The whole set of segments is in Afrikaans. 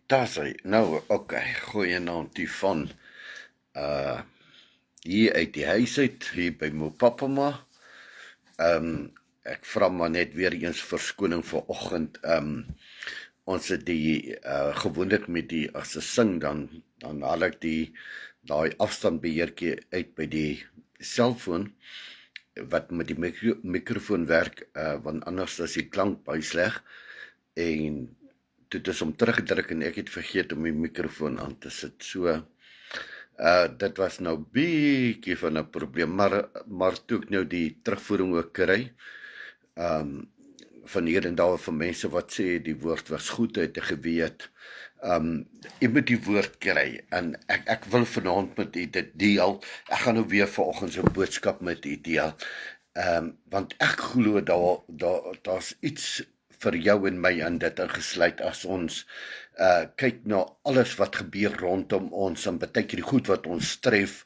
Daar's hy. Nou, okay, goeie naam die van uh hier uit die huis uit, hier by my pappa. Ek vra maar net weer eens verskoning vir oggend. Ons het die gewoonlik met die as se sing dan haal ek daai afstandbeheertjie uit by die selfoon wat met die mikrofoon werk, want anders is die klank baie sleg en dit is om teruggedruk en ek het vergeet om die mikrofoon aan te sit. So dit was nou bietjie van 'n probleem, maar toe ek nou die terugvoering ook kry, van hier en daar van mense wat sê die woord was goed, het ek geweet. Jy moet die woord kry en ek wil vanaand met u dit deel. Ek gaan nou weer vanoggend so 'n boodskap met u deel. Want ek glo daar's iets vir jou en my in dit ingesluit as ons kyk na alles wat gebeur rondom ons en baie keer die goed wat ons tref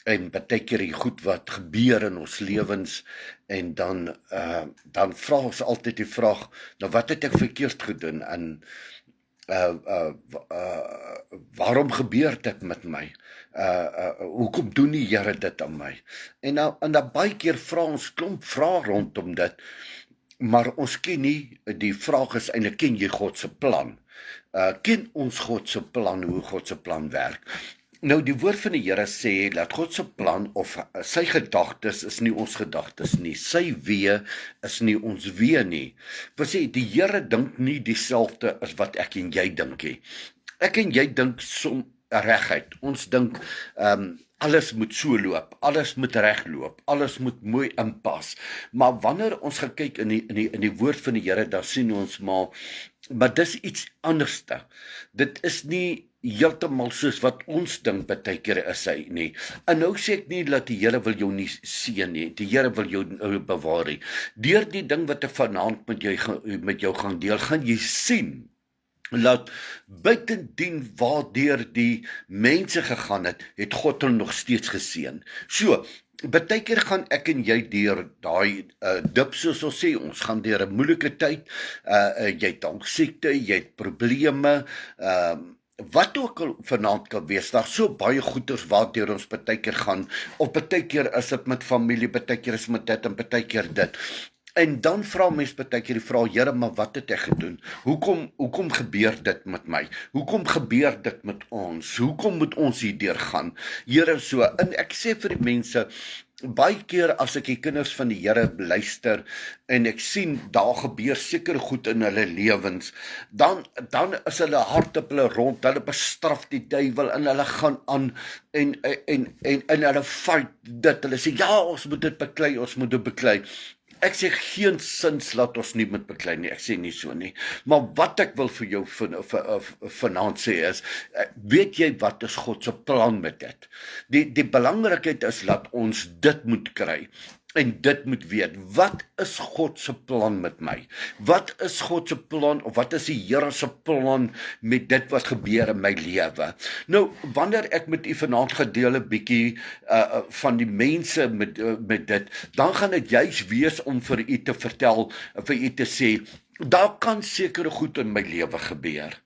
en baie keer die goed wat gebeur in ons lewens en dan vra ons altyd die vraag, nou wat het ek verkeerd gedoen en waarom gebeur dit met my? Hoekom doen die Here dit aan my? En dan baie keer vra ons klomp vrae rondom dit, maar ons ken nie, die vraag is eintlik, ken jy God se plan? Ken ons God se plan, hoe God se plan werk? Nou die woord van die Here sê dat God se plan of sy gedagtes is nie ons gedagtes nie. Sy weë is nie ons weë nie. Wat sê die Here dink nie dieselfde as wat ek en jy dink nie. Ek en jy dink reguit. Ons dink alles moet so loop, alles moet regloop, alles moet mooi inpas. Maar wanneer ons gaan kyk in die woord van die Here, dan sien ons maar dis iets anderste. Dit is nie heeltemal soos wat ons dink baie keer is hy nie. En nou sê ek nie dat die Here wil jou nie seën nie, die Here wil jou bewaar nie. Deur die ding wat ek vanaand met jou gaan deel, gaan jy sien laat buitendien waardeur die mense gegaan het God hulle nog steeds geseën. So, baie keer gaan ek en jy deur daai dip, soos ons sê, ons gaan deur 'n moeilike tyd, jy het dalk siekte, jy het probleme, wat ook al vanaand kan wees, daar so baie goeters waardeur ons baie keer gaan, of baie keer is dit met familie, baie keer is met dit en baie keer dit. En dan vra mens baie keer die vraag, Here, maar wat het ek gedoen? Hoekom gebeur dit met my? Hoekom gebeur dit met ons? Hoekom moet ons hierdeur gaan? Here, so, en ek sê vir die mense, baie keer as ek die kinders van die Here luister en ek sien daar gebeur sekere goed in hulle lewens, dan is hulle hart op hulle rond, hulle bestraf die duiwel en hulle gaan aan en hulle fight dit. Hulle sê ja, ons moet dit beklei, ons moet dit beklei. Ek sê geen sins laat ons nie met beklei nie, ek sê nie so nie. Maar wat ek wil vir jou vanaand sê is, weet jy wat is God se plan met dit? Die belangrikheid is dat ons dit moet kry. En dit moet weet, wat is God se plan met my? Wat is God se plan, of wat is die Here se plan met dit wat gebeur in my lewe? Nou, wanneer ek met u vanaand gedeel 'n bietjie van die mense met dit, dan gaan dit juis wees om vir u te vertel, vir u te sê, daar kan sekere goed in my lewe gebeur.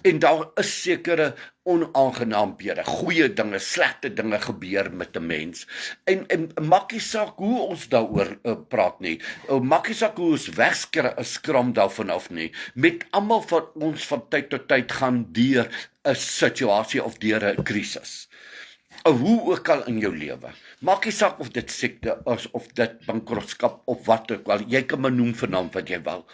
En daar is sekere onaangenaamhede, goeie dinge, slegte dinge gebeur met 'n mens. En maak nie saak hoe ons daaroor praat nie. Maak nie saak hoe ons skram daarvan af nie. Met almal van ons van tyd tot tyd gaan deur 'n situasie of deur 'n krisis. Hoe ook al in jou lewe. Maak nie saak of dit siekte is, of dit bankrotskap, of wat ook al. Jy kan maar noem vanaand wat jy wil.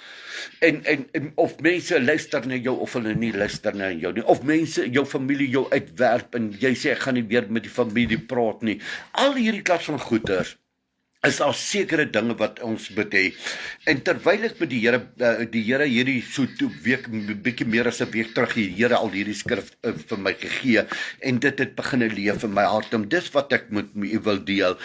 En of mense luister na jou, of hulle nie luister na jou nie. Of mense, jou familie jou uitwerp, en jy sê, ek gaan nie weer met die familie praat nie. Al hierdie klas van goeters, is daar sekere dinge wat ons moet hê. En terwyl ek met die Here hierdie so toe week, bietjie meer as 'n week terug, die Here al hierdie skrif vir my gegee, en dit het begin leef in my hart, en dis wat ek met u wil deel.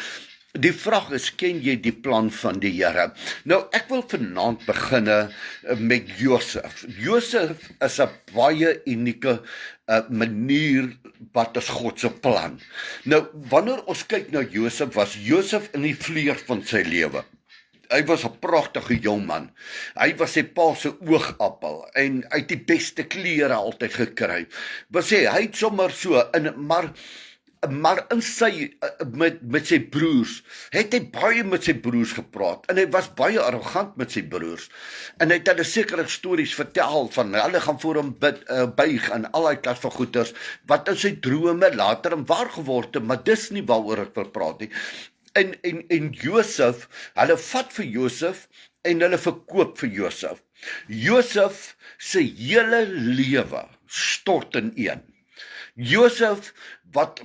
Die vraag is, ken jy die plan van die Here? Nou, ek wil vanaand begin met Josef. Josef is 'n baie unieke manier wat is God se plan. Nou, wanneer ons kyk na Josef, was Josef in die vleuer van sy lewe. Hy was 'n pragtige jong man. Hy was sy pa se oogappel en hy het die beste klere altyd gekry. Wat sê hy het sommer so maar in sy met sy broers het hy baie met sy broers gepraat en hy was baie arrogant met sy broers. En hy het hulle sekere stories vertel van hulle gaan voor hom buig en al daai klas van goeters wat in sy drome later in waar geword het, maar dis nie waaroor ek wil praat nie. En Josef, hulle vat vir Josef en hulle verkoop vir Josef. Josef se hele lewe stort in een. Josef wat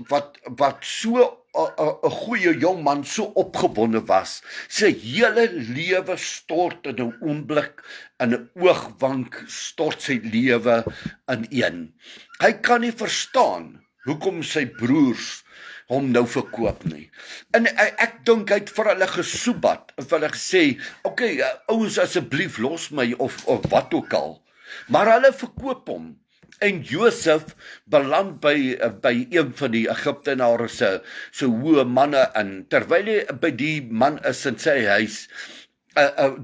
so 'n goeie jong man, so opgewonde was, sy hele lewe stort in 'n oomblik, in 'n oogwank stort sy lewe in een. Hy kan nie verstaan hoekom sy broers hom nou verkoop nie. En ek dink hy het vir hulle gesoebat, of hulle gesê, okay, ouens asseblief los my, of wat ook al. Maar hulle verkoop hom. En Josef beland by een van die Egiptenare se hoë manne in, terwyl hy by die man is in sy huis,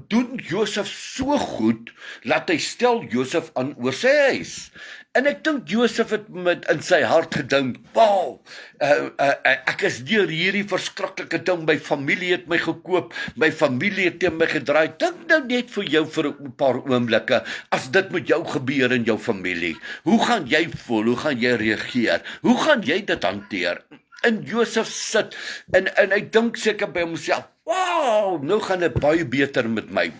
doen Josef so goed, laat hy stel Josef aan oor sy huis. En ek dink Josef het in sy hart gedink, wow, ek is deur hierdie verskriklike ding, my familie het my gekoop, my familie het teen my gedraai, dink nou net vir jou vir 'n paar oomblikke, as dit met jou gebeur in jou familie, hoe gaan jy voel, hoe gaan jy reageer, hoe gaan jy dit hanteer? En Josef sit, en hy dink seker by homself, wow, nou gaan dit baie beter met my.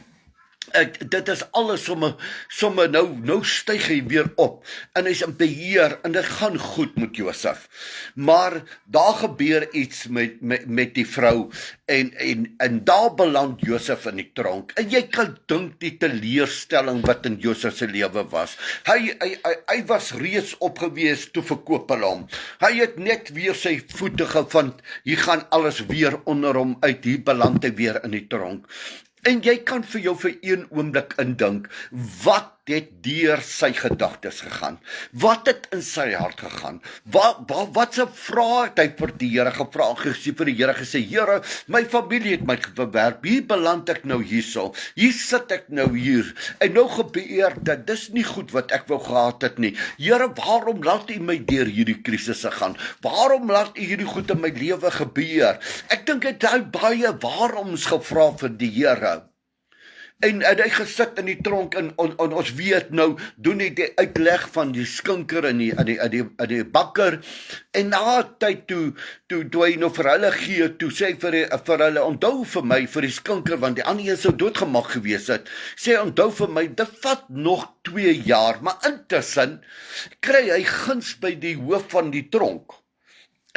Dit is alles somme nou styg hy weer op en hy's in beheer en dit gaan goed met Josef. Maar daar gebeur iets met die vrou en daar beland Josef in die tronk. En jy kan dink die teleurstelling wat in Josef se lewe was. Hy was reeds opgewees toe verkoop hulle hom. Hy het net weer sy voete gevind. Hier gaan alles weer onder hom uit. Hier beland hy weer in die tronk. En jy kan vir jou vir een oomblik indink, wat het deur sy gedagtes gegaan? Wat het in sy hart gegaan? Wat se vrae het hy vir die Here gevra, vir die Here gesê, Here, my familie het my verwerp, hier beland ek nou hierso, hier sit ek nou hier, en nou gebeur dit, dis nie goed wat ek wou gehad het nie. Here, waarom laat U my deur hierdie krisisse gaan? Waarom laat U hierdie goed in my lewe gebeur? Ek dink hy het baie waaroms gevra vir die Here. En hy gesit in die tronk en ons weet nou, doen hy die uitleg van die skinker en die bakker, en na tyd toe hy nou vir hulle gee, toe sê hy vir hulle, onthou vir my, vir die skinker, want die ander een sou doodgemaak gewees het, sê onthou vir my, dit vat nog 2 jaar, maar intussen kry hy guns by die hoof van die tronk.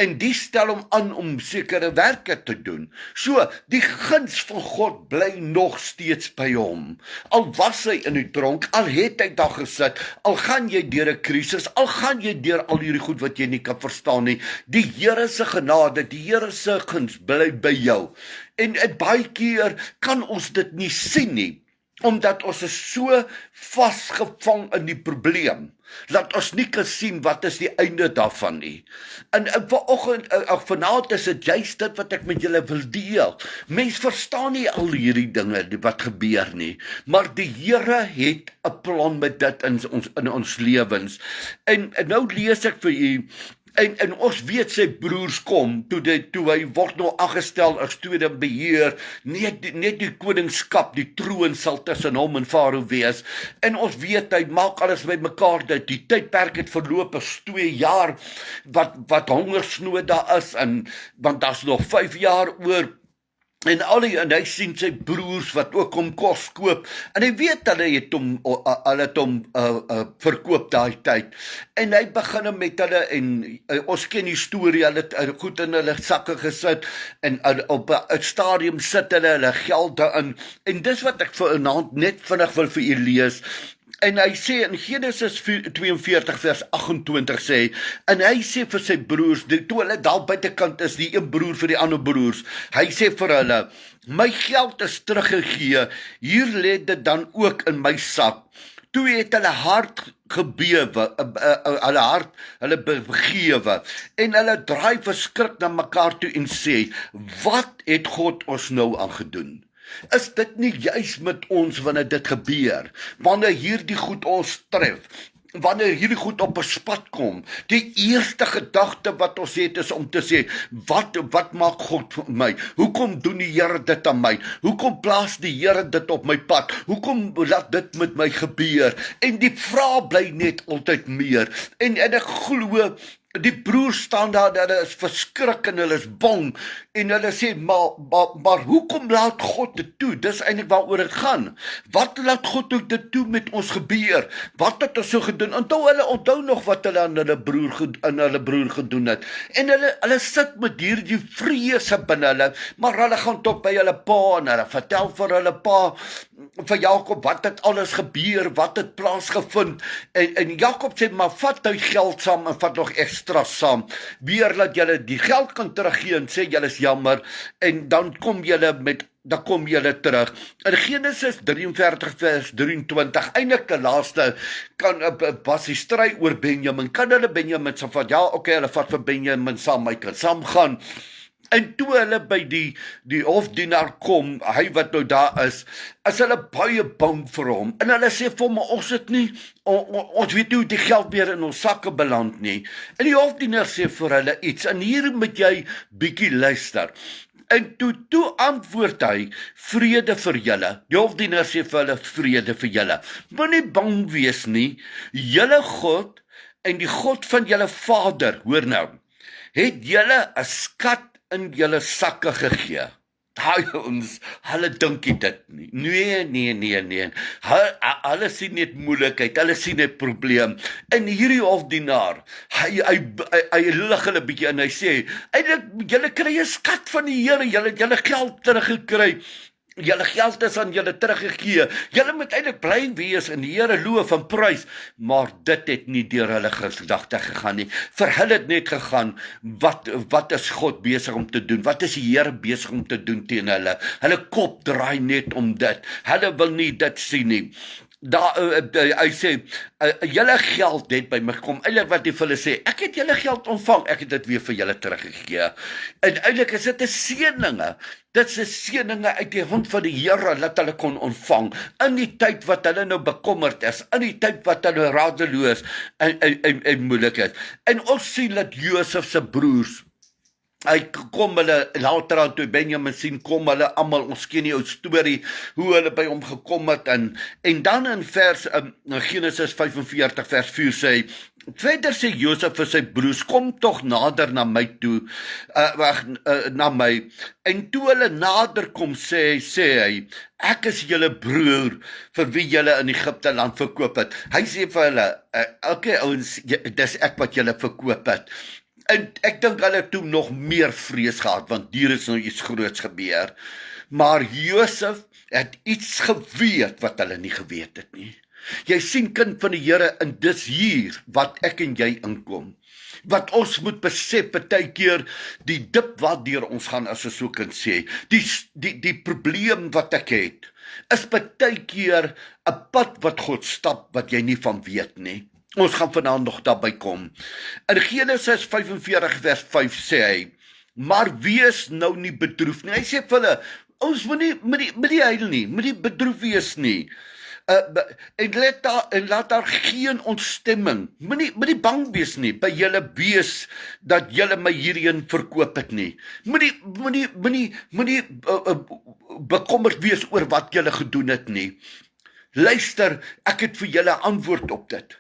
En die stel hom aan om sekere werke te doen. So, die guns van God bly nog steeds by hom. Al was hy in die tronk, al het hy daar gesit, al gaan jy deur 'n krisis, al gaan jy deur al hierdie goed wat jy nie kan verstaan nie, die Here se genade, die Here se guns bly by jou. En baie keer kan ons dit nie sien nie, omdat ons is so vasgevang in die probleem, dat ons nie kan sien wat is die einde daarvan nie. En vanaand is dit juist dit wat ek met julle wil deel. Mens verstaan nie al hierdie dinge wat gebeur nie, maar die Here het 'n plan met dit in ons lewens. En nou lees ek vir u, en ons weet sy broers kom, toe hy word nou aangestel as tweede beheer, net die koningskap, die troon sal tussen hom en Farao wees, en ons weet, hy maak alles bymekaar, dat die tydperk het verloop is 2 jaar, wat hongersnood daar is, want daar's nog 5 jaar oor, en hy sien sy broers wat ook hom kos koop, en hy weet hulle het hom verkoop daai tyd, en hy begin met hulle, en ons ken die storie, hulle het goed in hulle sakke gesit, en op 'n stadium sit hulle geld daarin, en dis wat ek vanaand net vinnig wil vir u lees. En hy sê in Genesis 42 vers 28 sê, en hy sê vir sy broers, toe hulle daar buitekant is, die een broer vir die ander broers, hy sê vir hulle, my geld is teruggegee, hier lê dit dan ook in my sak. Toe het hulle hart gebewe, hulle begewe, en hulle draai verskrik na mekaar toe en sê, wat het God ons nou aangedoen? Is dit nie juis met ons wanneer dit gebeur, wanneer hierdie goed ons tref, wanneer hierdie goed op 'n pad kom, die eerste gedagte wat ons het is om te sê, wat maak God vir my? Hoekom doen die Here dit aan my? Hoekom plaas die Here dit op my pad? Hoekom laat dit met my gebeur? En die vraag bly net altyd meer. En ek glo, die broers staan daar, hulle is verskrik en hulle is bang, en hulle sê, maar hoekom laat God dit toe? Dis eintlik waaroor dit gaan. Wat laat God dit toe met ons gebeur? Wat het ons so gedoen? Onthou nog wat hulle aan hulle broer gedoen het. En hulle sit met hierdie vrese binne hulle, maar hulle gaan tot by hulle pa en hulle vertel vir hulle pa, vir Jakob, wat het alles gebeur, wat het plaasgevind, en Jakob sê, maar vat nou geld saam en vat nog extra saam, weer dat julle die geld kan teruggee en sê julle is jammer, en dan kom julle terug. In Genesis 43 vers 23, eintlik die laaste, was die stryd oor Benjamin, kan hulle Benjamin sê van, ja, okay, hulle vat vir Benjamin saam, hy kan saam gaan. En toe hulle by die hofdienaar kom, hy wat nou daar is hulle baie bang vir hom. En hulle sê vir hom, ons weet nie hoe die geld weer in ons sakke beland nie. En die hofdienaar sê vir hulle iets, en hier moet jy bietjie luister. En toe antwoord hy, vrede vir julle. Die hofdienaar sê vir hulle, vrede vir julle. Moenie bang wees nie, julle God en die God van julle vader, hoor nou, het julle 'n skat in julle sakke gegee. Hulle dink dit nie. Nee. Hulle sien net moeilikheid, hulle sien net probleem. En hierdie hofdienaar, hy lig hulle bietjie en hy sê, eintlik, julle kry 'n skat van die Here, julle geld teruggekry. Julle geld is aan julle teruggegee. Julle moet eintlik bly wees en die Here loof en prys, maar dit het nie deur hulle gedagte gegaan nie. Vir hulle het net gegaan, wat is God besig om te doen? Wat is die Here besig om te doen teen hulle? Hulle kop draai net om dit. Hulle wil nie dit sien nie. Hy sê, julle geld het by my gekom. Eintlik wat hy vir hulle sê, ek het julle geld ontvang, ek het dit weer vir julle teruggegee. En eintlik is dit 'n seëninge. Dit is 'n seëninge uit die hand van die Here dat hulle kon ontvang in die tyd wat hulle nou bekommerd is, in die tyd wat hulle radeloos en moeilik is. En ons sien dat Josef se broers, hy kom hulle later aan toe Benjamin sien, kom hulle almal, ons ken die ou storie, hoe hulle by hom gekom het, en dan in Genesis 45 vers 4 sê hy, verder sê Josef vir sy broers, kom tog nader na my toe, na my, en toe hulle nader kom, sê hy, ek is julle broer, vir wie julle in Egipte land verkoop het. Hy sê vir hulle, okay ouens, dis ek wat julle verkoop het. En ek dink hulle toe nog meer vrees gehad, want hier is nou iets groots gebeur. Maar Josef het iets geweet wat hulle nie geweet het nie. Jy sien, kind van die Here, en dis hier wat ek en jy inkom. Wat ons moet besef, partykeer die dip wat deur ons gaan, as ons so kan sê, die probleem wat ek het, is partykeer 'n pad wat God stap, wat jy nie van weet nie. Ons gaan vanaand nog daarby kom. In Genesis 45 vers 5 sê hy, maar wees nou nie bedroef nie. Hy sê vir hulle, ons moet nie huil nie, moet nie bedroef wees nie. En laat daar geen ontstemming, moet nie bang wees nie, by julle wees, dat julle my hierheen verkoop het nie. Moet nie bekommerd wees oor wat julle gedoen het nie. Luister, ek het vir julle antwoord op dit.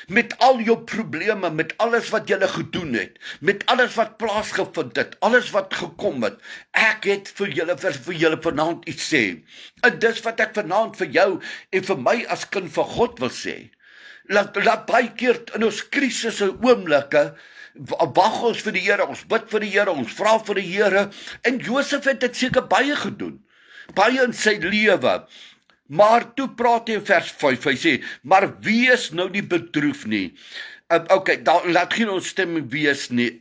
Met al jou probleme, met alles wat julle gedoen het, met alles wat plaasgevind het, alles wat gekom het, ek het vir julle vanaand iets sê. En dis wat ek vanaand vir jou en vir my as kind van God wil sê. Laat baie keer in ons krisisse oomblikke, wag ons vir die Here, ons bid vir die Here, ons vra vir die Here, en Josef het dit seker baie gedoen, baie in sy lewe. Maar toe praat hy in vers 5, hy sê, maar wees nou nie bedroef nie. Laat geen ontstemming wees nie,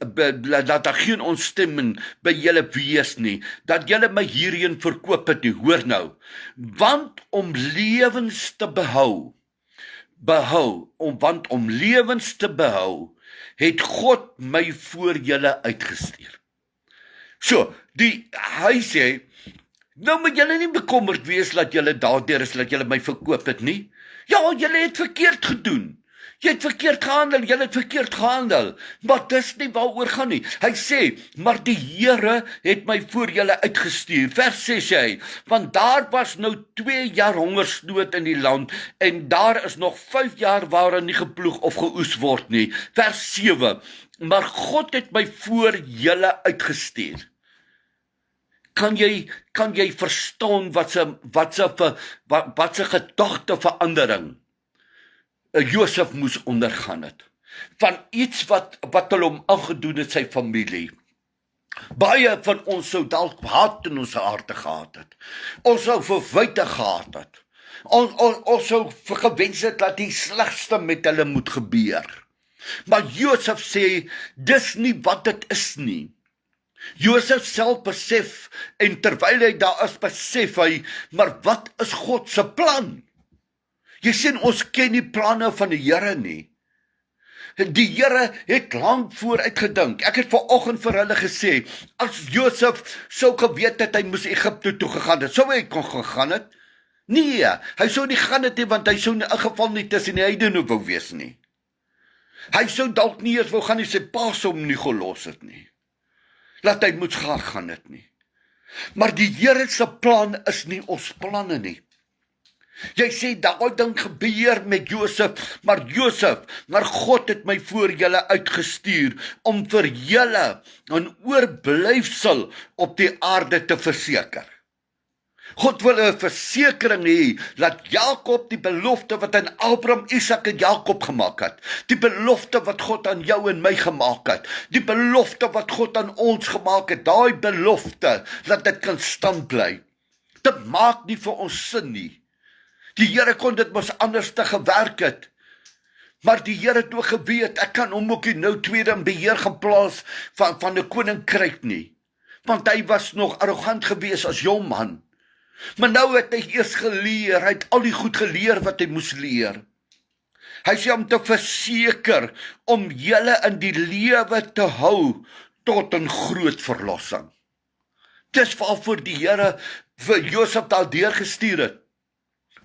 laat daar geen ontstemming by julle wees nie, dat julle my hierheen verkoop het nie, hoor nou, want om lewens te behou, het God my voor julle uitgestuur. So, hy sê, Nou moet julle nie bekommerd wees dat julle daardeur is, dat julle my verkoop het nie. Ja, julle het verkeerd gedoen. Jy het verkeerd gehandel, julle het verkeerd gehandel. Maar dis nie waaroor gaan nie. Hy sê, maar die Here het my voor julle uitgestuur. Vers 6 sê hy, want daar was nou 2 jaar hongersnood in die land, en daar is nog 5 jaar waarin nie geploeg of geoes word nie. Vers 7, maar God het my voor julle uitgestuur. Kan jy verstaan wat se gedagteverandering Josef moes ondergaan het? Van iets wat hulle hom aangedoen het, sy familie. Baie van ons sou dalk haat in ons harte gehad het. Ons sou verwyte gehad het. Ons sou gewens het dat die slegste met hulle moet gebeur. Maar Josef sê, dis nie wat dit is nie. Josef self besef, en terwyl hy daar is, besef hy, maar wat is God se plan? Jy sien, ons ken die planne van die Here nie. Die Here het lank vooruit gedink. Ek het vanoggend vir hulle gesê, as Josef sou geweet het hy moes Egipte toe gegaan het, sou hy kon gegaan het? Nee, hy sou nie gaan het nie, want hy sou in 'n geval nie tussen die heidene wou wees nie. Hy sou dalk nie eens wou gaan nie, sy pa sou hom nie gelos het nie. Laat hy moet gaan het nie. Maar die Here se plan is nie ons planne nie. Jy sê, daai ding gebeur met Josef, maar God het my voor julle uitgestuur, om vir julle 'n oorblyfsel op die aarde te verseker. God wil 'n versekering hê, dat Jakob die belofte wat aan Abraham, Isak en Jakob gemaak het, die belofte wat God aan jou en my gemaak het, die belofte wat God aan ons gemaak het, daai belofte, dat dit kan stand bly. Dit maak nie vir ons sin nie. Die Here kon dit mos anders te gewerk het. Maar die Here het ook geweet, ek kan hom ook nie nou tweede in beheer gaan plaas van 'n koninkryk nie. Want hy was nog arrogant geweest as jong man. Maar nou het hy eers geleer, hy het al die goed geleer wat hy moes leer. Hy sê om te verseker, om julle in die lewe te hou, tot 'n groot verlossing. Dis waarvoor die Here vir Josef daar deurgestuur het.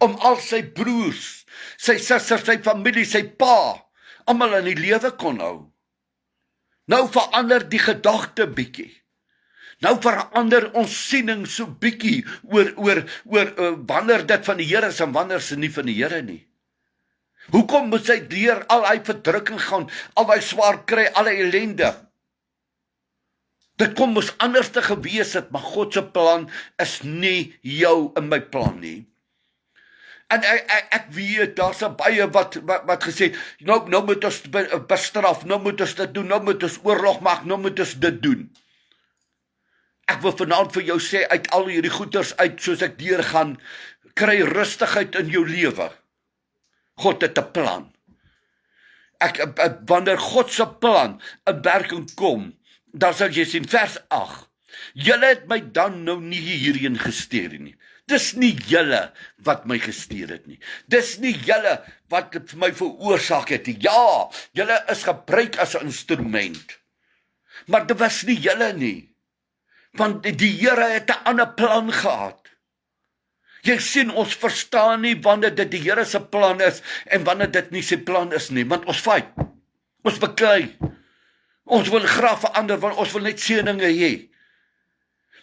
Om al sy broers, sy susters, sy familie, sy pa, almal in die lewe kon hou. Nou verander die gedagte bietjie. Nou verander ons siening so bietjie oor wanneer dit van die Here is en wanneer se nie van die Here nie. Hoekom moet hy deur al hy verdrukking gaan, al hy swaar kry, al hy ellende? Dit kom mos anders te gewees het, maar God se plan is nie jou en my plan nie. En ek weet, daar's baie wat gesê, nou moet ons bestraf, nou moet ons dit doen, nou moet ons oorlog maak, nou moet ons dit doen. Ek wil vanaand vir jou sê, uit al hierdie goeters uit, soos ek deurgaan, kry rustigheid in jou lewe. God het 'n plan. Wanneer God se plan in werking kom, dan sal jy sien, vers 8, julle het my dan nou nie hierheen gestuur nie. Dis nie julle wat my gestuur het nie. Dis nie julle wat vir my veroorsaak het nie. Ja, julle is gebruik as 'n instrument. Maar dit was nie julle nie. Want die Here het 'n ander plan gehad. Jy sien, ons verstaan nie wanneer dit die Here se plan is en wanneer dit nie sy plan is nie, want ons fight. Ons beklei. Ons wil graag verander, want ons wil net seëninge hê.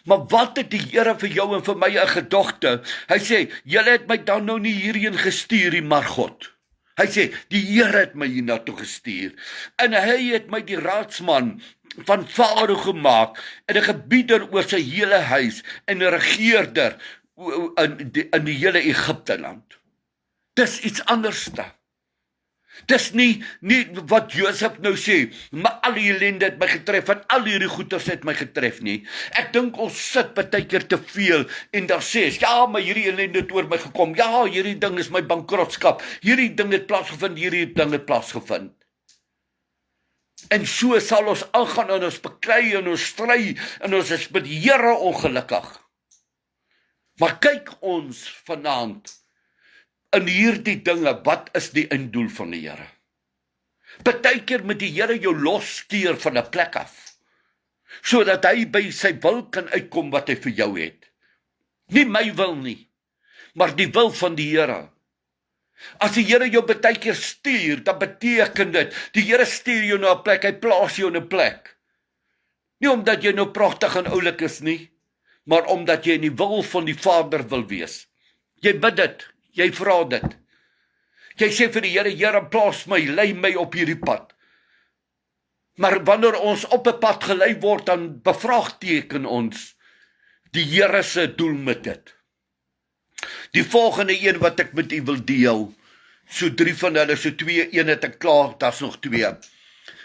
Maar wat het die Here vir jou en vir my 'n gedagte? Hy sê, julle het my dan nou nie hierheen gestuur nie, maar God. Hy sê, die Here het my hiernatoe gestuur. En hy het my die raadsman van Farao gemaak, en 'n gebieder oor sy hele huis, en 'n regeerder in die hele Egipte land. Dis iets anderste. Dis nie wat Josef nou sê, maar al die ellende het my getref, en al hierdie goeters het my getref nie. Ek dink ons sit baie keer te veel, en dan sê, ja, maar hierdie ellende het oor my gekom, ja, hierdie ding is my bankrotskap, hierdie ding het plaasgevind, hierdie ding het plaasgevind. En so sal ons aangaan, en ons beklei, en ons stry, en ons is met die Here ongelukkig. Maar kyk ons vanaand, in hierdie dinge, wat is die einddoel van die Here? Partykeer moet die Here jou losstuur van 'n plek af, sodat hy by sy wil kan uitkom wat hy vir jou het. Nie my wil nie, maar die wil van die Here. As die Here jou baie keer stuur, dan beteken dit, die Here stuur jou na 'n plek, hy plaas jou in 'n plek. Nie omdat jy nou pragtig en oulik is nie, maar omdat jy in die wil van die Vader wil wees. Jy bid dit, jy vra dit. Jy sê vir die Here, Here, plaas my, lei my op hierdie pad. Maar wanneer ons op 'n pad gelei word, dan bevraagteken ons die Here se doel met dit. Die volgende een wat ek met u wil deel, so 3 van hulle, so 2, een het ek klaar, daar's nog 2.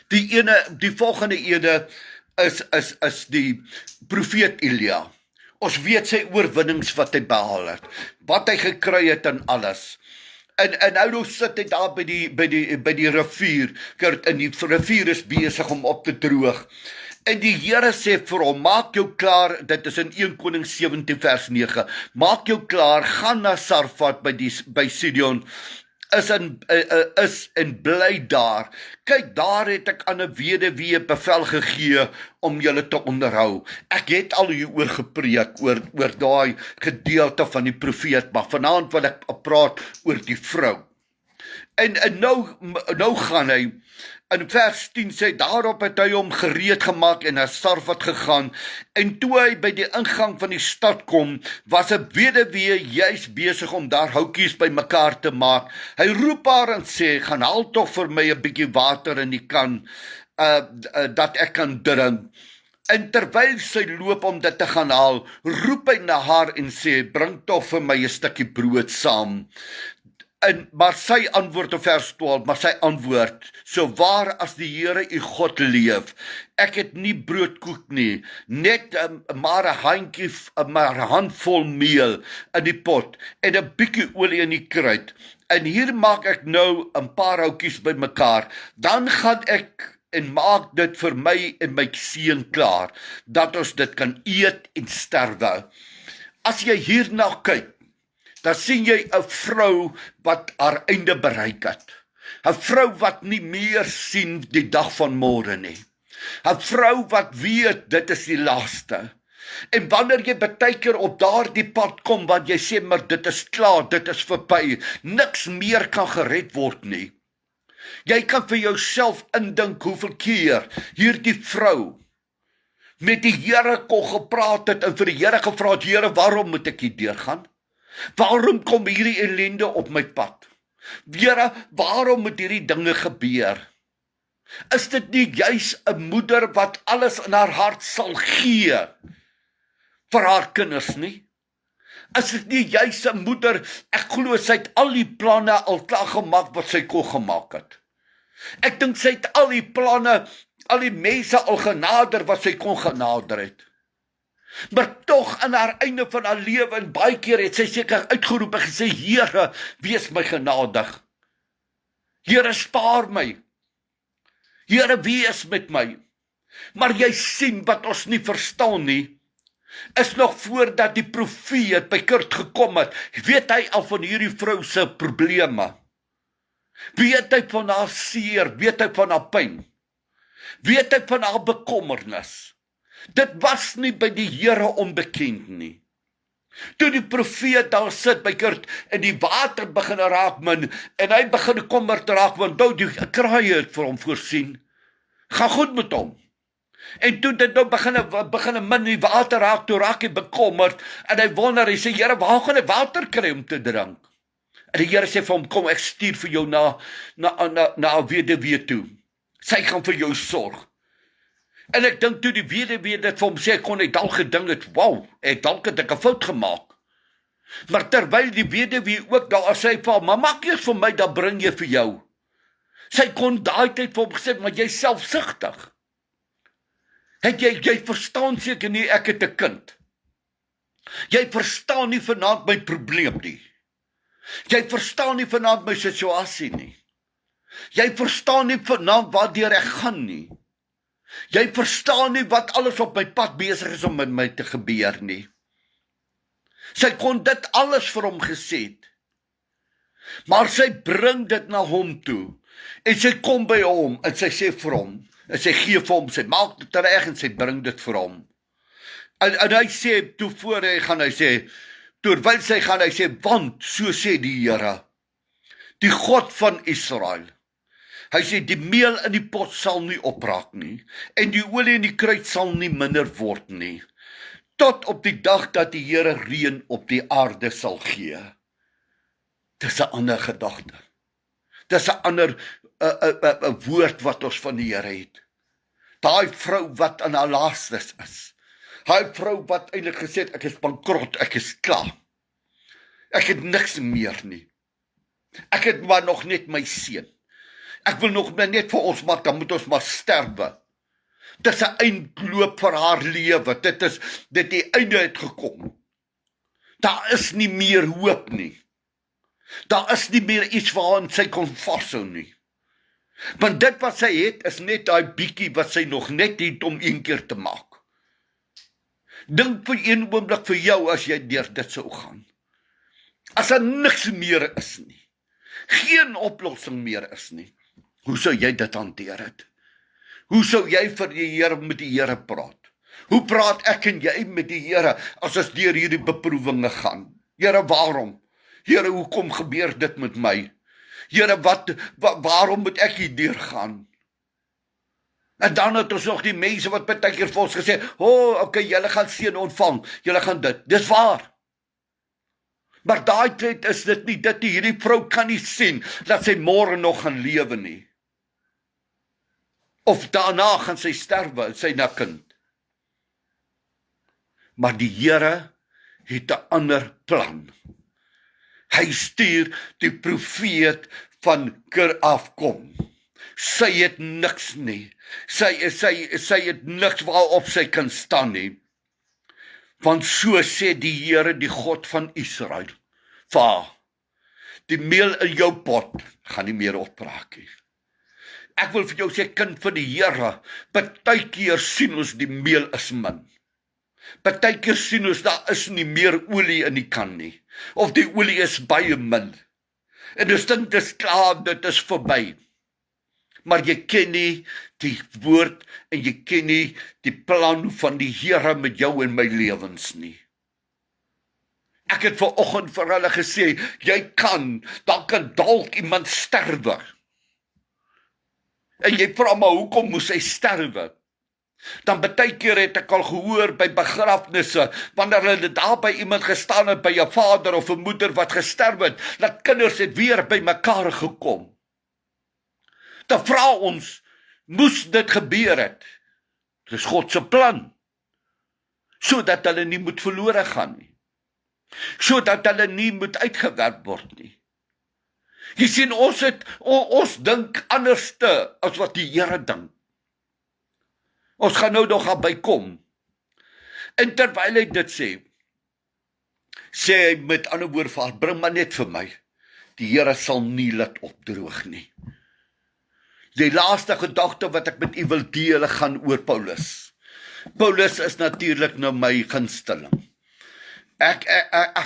Die volgende ene is die profeet Elia. Ons weet sy oorwinnings wat hy behaal het, wat hy gekry het en alles. En nou sit hy daar by die rivier, en die rivier is besig om op te droog. En die Here sê vir hom, maak jou klaar, dit is in 1 Konings 17 vers 9, maak jou klaar, gaan na Sarfat by Sidon, is en bly daar. Kyk, daar het ek aan 'n weduwee bevel gegee om julle te onderhou. Ek het al hieroor gepreek, oor daai gedeelte van die profeet, maar vanaand wil ek praat oor die vrou. En nou gaan hy, in vers 10 sê, daarop het hy hom gereed gemaak en na Sarfat gegaan, en toe hy by die ingang van die stad kom, was 'n weduwee juis besig om daar houtjies by mekaar te maak. Hy roep haar en sê, gaan haal tog vir my 'n bietjie water in die kan, dat ek kan drink. En terwyl sy loop om dit te gaan haal, roep hy na haar en sê, bring tog vir my 'n stukkie brood saam. Maar sy antwoord op vers 12, maar sy antwoord, so waar as die Here u God leef, ek het nie broodkoek nie, net maar 'n handvol meel in die pot, en 'n bietjie olie in die kruit, en hier maak ek nou 'n paar houtjies bymekaar, dan gaan ek en maak dit vir my en my seun klaar, dat ons dit kan eet en sterwe. As jy hierna kyk, dan sien jy 'n vrou wat haar einde bereik het. 'n Vrou wat nie meer sien die dag van môre nie. 'n Vrou wat weet dit is die laaste. En wanneer jy baie keer op daardie pad kom, wat jy sê, maar dit is klaar, dit is verby, niks meer kan gered word nie. Jy kan vir jouself indink hoeveel keer hierdie vrou met die Here kon gepraat het en vir die Here gevra het, Here, waarom moet ek hier deurgaan? Waarom kom hierdie ellende op my pad? Here, waarom moet hierdie dinge gebeur? Is dit nie juis 'n moeder wat alles in haar hart sal gee vir haar kinders nie? Is dit nie juis 'n moeder, ek glo sy het al die planne al klaar gemaak wat sy kon gemaak het. Ek dink sy het al die planne, al die mense al genader wat sy kon genader het. Maar tog in haar einde van haar lewe, en baie keer het sy seker uitgeroep en gesê, Here, wees my genadig. Here, spaar my. Here, wees met my. Maar jy sien wat ons nie verstaan nie, is nog voordat die profeet by Kurt gekom het, weet hy al van hierdie vrou se probleme. Weet hy van haar seer, weet hy van haar pyn. Weet hy van haar bekommernis. Dit was nie by die Here onbekend nie. Toe die profeet daar sit by Kurt en die water begin raak min en hy begin kommer te raak want die kraaie het vir hom voorsien. Gaan goed met hom. En toe dit nou begin min die water raak, toe raak hy bekommerd en hy wonder, hy sê, Here, waar gaan ek water kry om te drink? En die Here sê vir hom, kom, ek stuur vir jou na 'n weduwee toe. Sy gaan vir jou sorg. En ek dink toe die weduwee dit vir hom sê, kon hy dalk gedink het, wow, dalk het ek 'n fout gemaak. Maar terwyl die weduwee ook daar sê vir hom, maar maak eers vir my, dan bring jy vir jou. Sy kon daai tyd vir hom gesê, maar jy selfsugtig. Jy verstaan seker nie, ek het 'n kind. Jy verstaan nie vanaand my probleem nie. Jy verstaan nie vanaand my situasie nie. Jy verstaan nie vanaand waardeur ek gaan nie. Jy verstaan nie wat alles op my pad besig is om met my te gebeur nie. Sy kon dit alles vir hom gesê het. Maar sy bring dit na hom toe. En sy kom by hom en sy sê vir hom, en sy gee vir hom, sy maak dit reg en sy bring dit vir hom. En hy sê, toe voor hy gaan, hy sê, terwyl sy gaan, hy sê, want, so sê die Here, die God van Israel, hy sê, die meel in die pot sal nie opraak nie, en die olie in die kruit sal nie minder word nie, tot op die dag dat die Here reën op die aarde sal gee. Dis 'n ander gedagte. Dis 'n ander woord wat ons van die Here het. Daai vrou wat aan haar laastes is. Daai vrou wat eintlik gesê het, ek is bankrot, ek is klaar. Ek het niks meer nie. Ek het maar nog net my seun. Ek wil nog net vir ons maak, dan moet ons maar sterwe. Dis 'n eindloop vir haar lewe. Dit die einde het gekom. Daar is nie meer hoop nie. Daar is nie meer iets waarin sy kon vashou nie. Want dit wat sy het, is net daai bietjie wat sy nog net het om een keer te maak. Dink vir een oomblik vir jou as jy deur dit sou gaan. As daar niks meer is nie. Geen oplossing meer is nie. Hoe sou jy dit hanteer het? Hoe sou jy vir die Here met die Here praat? Hoe praat ek en jy met die Here as ons deur hierdie beproewinge gaan? Here, waarom? Here, hoekom gebeur dit met my? Here, waarom moet ek hier deurgaan? En dan het ons nog die mense wat baie keer vir ons gesê, okay, julle gaan seën ontvang, julle gaan dit. Dis waar. Maar daai tyd is dit nie, hierdie vrou kan nie sien, dat sy môre nog gaan lewe nie. Of daarna gaan sy sterwe, sy na kind. Maar die Here het 'n ander plan. Hy stuur die profeet van Kir af kom. Sy het niks nie. Sy het niks waarop sy kan staan nie. Want so sê die Here, die God van Israel, Va, die meel in jou pot gaan nie meer opraak nie. Ek wil vir jou sê, kind van die Here, partykeer sien ons die meel is min. Partykeer sien ons daar is nie meer olie in die kan nie. Of die olie is baie min. En ons dink dis klaar, dit is verby. Maar jy ken nie die woord en jy ken nie die plan van die Here met jou en my lewens nie. Ek het vanoggend vir hulle gesê, dan kan dalk iemand sterwe. En jy vra maar, hoekom moes hy sterwe? Dan baie keer het ek al gehoor by begrafnisse, wanneer hulle daar by iemand gestaan het, by 'n vader of 'n moeder wat gesterf het, dat kinders het weer by mekaar gekom. Dan vra ons, moes dit gebeur het? Dit is God se plan, sodat hulle nie moet verlore gaan nie, sodat hulle nie moet uitgewerp word nie. Jy sien, ons dink anderste as wat die Here dink. Ons gaan nou nog daarby kom. En terwyl hy dit sê hy met ander woorde vir haar, bring maar net vir my. Die Here sal nie laat opdroog nie. Die laaste gedagte wat ek met u wil deel gaan oor Paulus. Paulus is natuurlik nou my gunsteling. Ek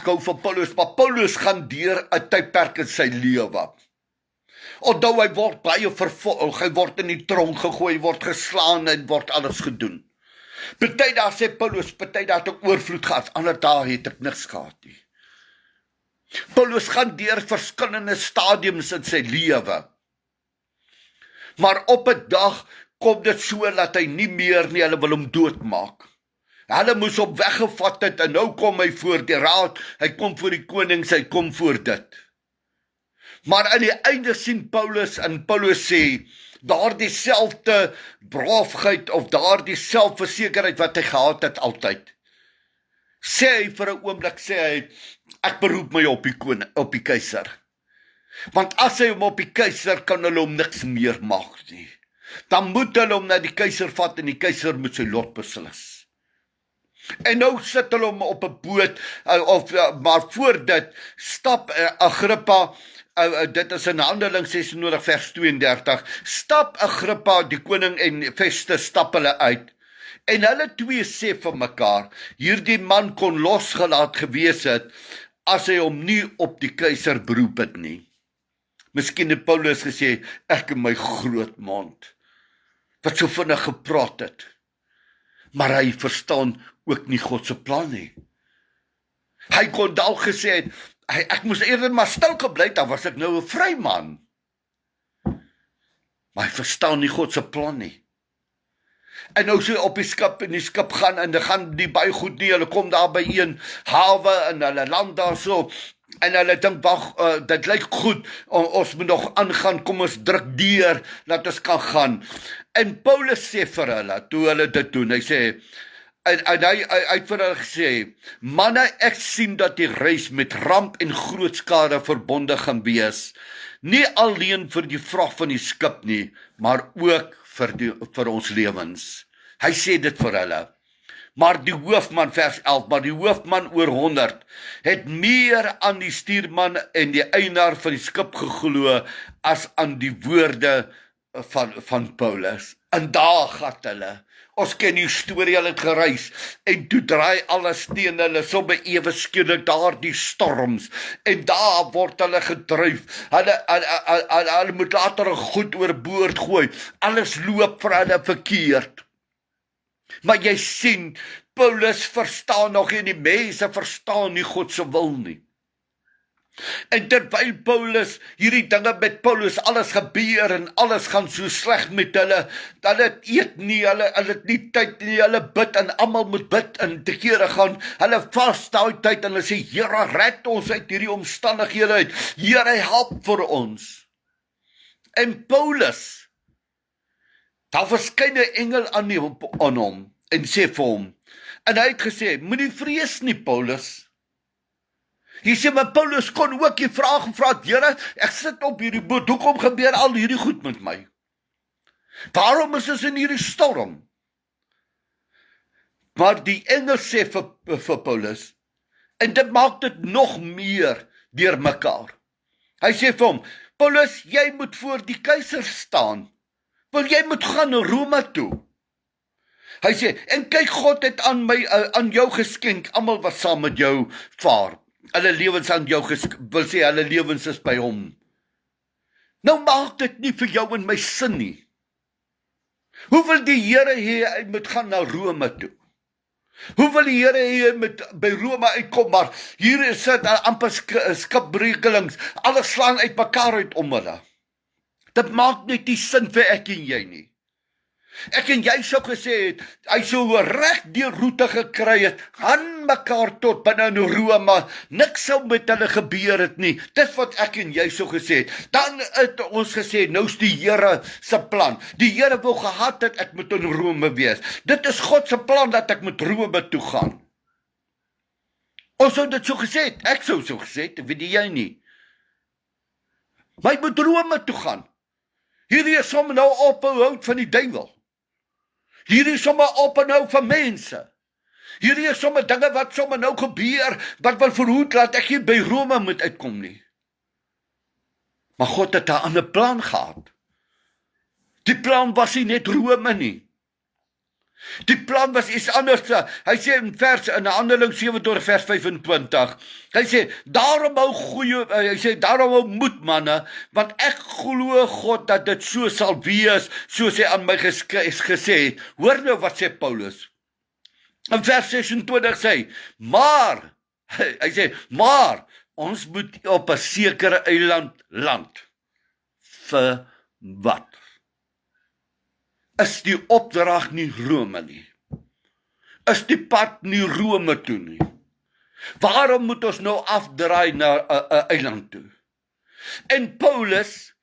hou van Paulus, maar Paulus gaan deur 'n tydperk in sy lewe. Onthou, hy word baie vervolg, hy word in die tronk gegooi, word geslaan en word alles gedoen. Party daar sê Paulus, party daar het ek oorvloed gehad, ander dae het ek niks gehad nie. Paulus gaan deur verskillende stadiums in sy lewe. Maar op 'n dag kom dit so dat hy nie meer nie, hulle wil hom doodmaak. Hulle moes hom weggevat het en nou kom hy voor die raad, hy kom voor die konings, hy kom voor dit. Maar aan die einde sien Paulus, en Paulus sê, daardie selfde braafheid of daardie selfversekerheid wat hy gehad het altyd. Sê hy vir 'n oomblik, sê hy, ek beroep my op die keiser. Want as hy hom op die keiser, kan hulle hom niks meer maak nie. Dan moet hulle hom na die keiser vat en die keiser moet sy lot beslis. En nou sit hulle hom op 'n boot, maar voor dit stap Agrippa, dit is in Handelinge 26 vers 32, stap Agrippa, die koning, en Festus stap hulle uit. En hulle twee sê vir mekaar, hierdie man kon losgelaat gewees het, as hy hom nie op die keiser beroep het nie. Miskien het Paulus gesê, ek in my groot mond, wat so vinnig gepraat het. Maar hy verstaan ook nie God se plan nie. Hy kon dalk gesê het, ek moes eerder maar stil gebly het, dan was ek nou 'n vryman. Maar hy verstaan nie God se plan nie. En nou so op die skip gaan, en dan gaan die baie goed nie, hulle kom daar by een hawe, en hulle land daar so, en hulle dink, wag, dit lyk goed, ons moet nog aangaan, kom ons druk deur, laat ons kan gaan. En Paulus sê vir hulle, toe hulle dit doen, hy sê, en hy het vir hulle gesê, manne, ek sien dat die reis met ramp en groot skade verbonde gaan wees, nie alleen vir die vrag van die skip nie, maar ook vir ons lewens. Hy sê dit vir hulle. Maar die hoofman, vers 11, maar die hoofman oor 100, het meer aan die stuurman en die eienaar van die skip geglo, as aan die woorde van Paulus. En daar gaat hulle. Ons ken die storie, hulle het gereis, en toe draai alles teen hulle, sommer ewe skielik daar die storms, en daar word hulle gedryf, hulle moet later goed oorboord gooi, alles loop vir hulle verkeerd. Maar jy sien, Paulus verstaan nog nie, die mense verstaan nie God se wil nie. En terwyl Paulus, hierdie dinge met Paulus, alles gebeur en alles gaan so sleg met hulle eet nie, hulle het nie tyd nie, hulle bid en almal moet bid en te kere gaan, hulle vas daai tyd en hulle sê, Here, red ons uit hierdie omstandighede uit, Here, help vir ons. En Paulus, daar verskyn 'n engel aan hom en sê vir hom, en hy het gesê, moenie vrees nie, Paulus. Hy sê, maar Paulus kon ook die vraag gevra, Here, ek sit op hierdie boot, hoekom gebeur al hierdie goed met my? Waarom is ons in hierdie storm? Maar die engel sê vir Paulus, en dit maak dit nog meer deurmekaar. Hy sê vir hom, Paulus, jy moet voor die keiser staan, want jy moet gaan na Rome toe. Hy sê, en kyk, God het aan jou geskenk, almal wat saam met jou vaar. Hulle lewens aan jou wil sê, hulle lewens is by hom. Nou maak dit nie vir jou en my sin nie. Hoe wil die Here hê hy moet gaan na Rome toe? Hoe wil die Here hê hy moet by Rome uitkom, maar hier sit amper skipbrekelings, alles slaan uit mekaar uit om hulle. Dit maak net nie sin vir ek en jy nie. Ek en jy sou gesê het, hy sou reg die roete gekry het, aan mekaar tot binne in Rome, niks sou met hulle gebeur het nie. Dis wat ek en jy sou gesê het. Dan het ons gesê, nou is die Here se plan. Die Here wou gehad het ek moet in Rome wees. Dit is God se plan dat ek met Rome toe gaan. Ons sou dit so gesê het, ek sou so gesê het, weet jy nie. Maar ek moet Rome toe gaan. Hierdie is sommer nou ophou van die duiwel. Hierdie is sommer op en nou van mense. Hierdie is sommer dinge wat sommer nou gebeur, wat wil verhoed laat ek hier by Rome moet uitkom nie. Maar God het 'n ander plan gehad. Die plan was nie net Rome nie. Die plan was iets anders. Hy sê in Handelinge 27 vers 25. Hy sê daarom hou moed manne, want ek glo God dat dit so sal wees, soos hy aan my gesê het. Hoor nou wat sê Paulus. In vers 26 sê hy, maar ons moet op 'n sekere eiland land. Vir wat? Is die opdrag nie Rome nie? Is die pad nie Rome toe nie? Waarom moet ons nou afdraai na 'n eiland toe? En Paulus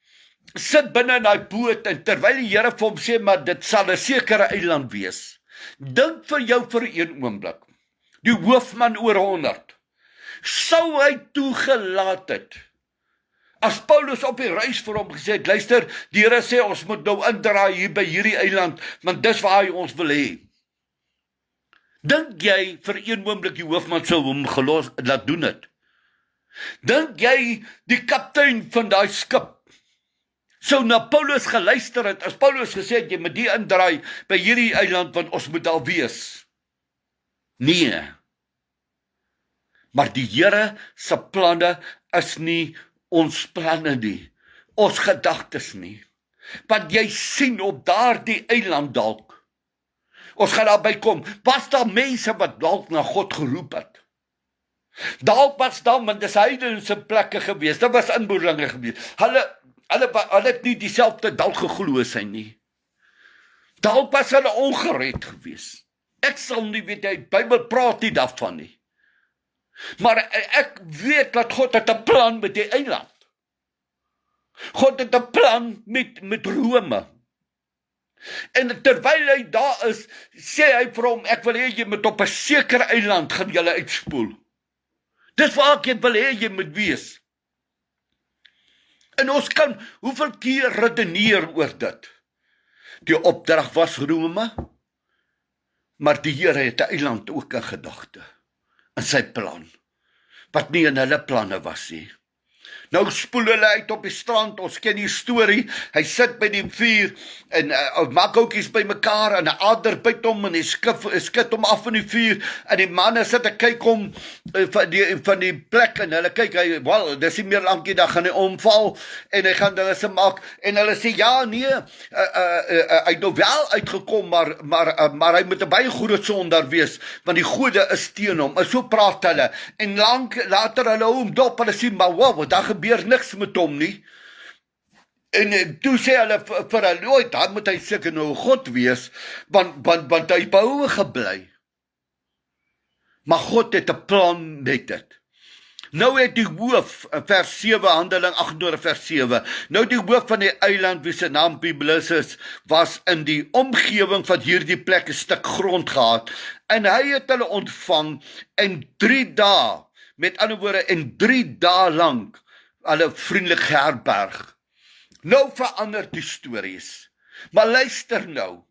sit binne in daai boot, en terwyl die Here vir hom sê, maar dit sal 'n sekere eiland wees. Dink vir jou vir 'n oomblik, die hoofman oor 100, sou hy toegelaat het, as Paulus op die reis vir hom gesê het, luister, die Here sê, ons moet nou indraai hier by hierdie eiland, want dis waar hy ons wil hê. Dink jy vir 'n oomblik die hoofman sou hom laat doen het? Dink jy die kaptein van daai skip sou na Paulus geluister het, as Paulus gesê het, jy moet die indraai by hierdie eiland, want ons moet daar wees? Nee. Maar die Here se planne is nie ons planne nie, ons gedagtes nie. Want jy sien op daardie eiland dalk, ons gaan daarby kom, was daar mense wat dalk na God geroep het. Dalk was dan, want dis heidense plekke gewees, dit was inboorlinge gewees. Hulle het nie dieselfde dalk geglo sy nie. Dalk was hulle ongered gewees. Ek sal nie weet, die Bybel praat nie daarvan nie. Maar ek weet dat God het 'n plan met die eiland. God het 'n plan met Rome. En terwyl hy daar is, sê hy vir hom, ek wil hê jy moet op 'n sekere eiland gaan julle uitspoel. Dis waar ek wil hê jy moet wees. En ons kan hoeveel keer redeneer oor dit. Die opdrag was Rome, maar die Here het 'n eiland ook in gedagte, in sy plan, wat nie in hulle planne was nie. Nou spoel hulle uit op die strand, ons ken die storie, hy sit by die vuur, en maak oudjies by mekaar, en 'n adder byt hom, en hy skit hom af van die vuur, en die manne sit en kyk hom, van die plek, en hulle kyk, dis nie meer lankie, dan gaan hy omval, en hy gaan hulle se maak, en hulle sê, ja, nee, hy het nou wel uitgekom, maar hy moet 'n baie groot sondaar wees, want die gode is teen hom, en so praat hulle, en later hulle hou hom dop, hulle sê, maar wow, daar gebeur niks met hom nie. En toe sê hulle vir hulle, dan moet hy seker nou God wees, want hy behoue gebly. Maar God het 'n plan met dit. Nou het die hoof, vers 7, Handeling 28 vers 7, nou die hoof van die eiland, wie se naam Publius is, was in die omgewing van hierdie plek 'n stuk grond gehad, en hy het hulle ontvang in 3 dae, met ander woorde, in 3 dae lank, hulle vriendelik geherberg. Nou verander die stories. Maar luister nou,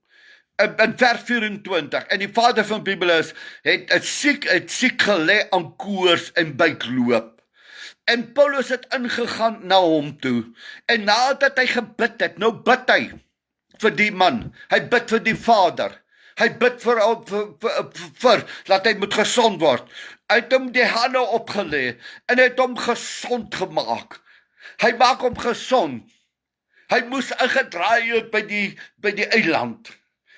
in vers 24, en die vader van Publius het siek gelê aan koors en buikloop. En Paulus het ingegaan na hom toe, en nadat hy gebid het, nou bid hy vir die man, hy bid vir die vader, hy bid vir dat hy moet gesond word. Hy het hom die hande opgelê, en het hom gesond gemaak. Hy maak hom gesond. Hy moes ingedraai het by die eiland.